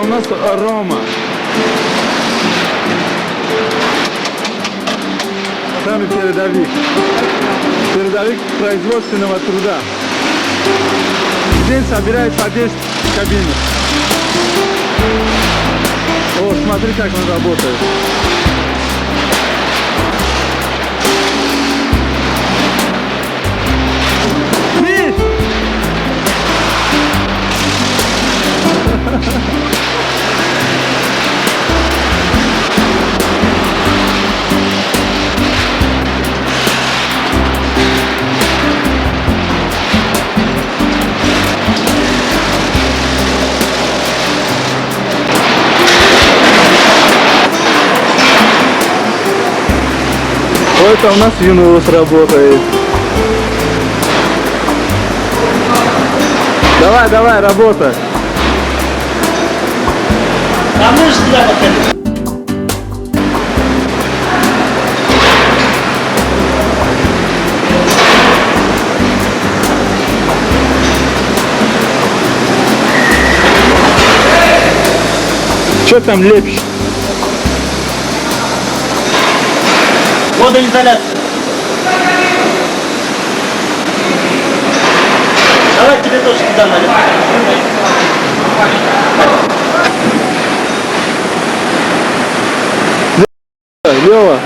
у нас Рома. Там передовик. Передовик производственного труда. Здесь собирает по 10 кабинок. О, смотри, как он работает. Это у нас Юнус работает. Давай, давай, работай. А мы же туда пока. Что там лепишь? Водоизоляция. Давай тебе тоже туда налить. Лёва.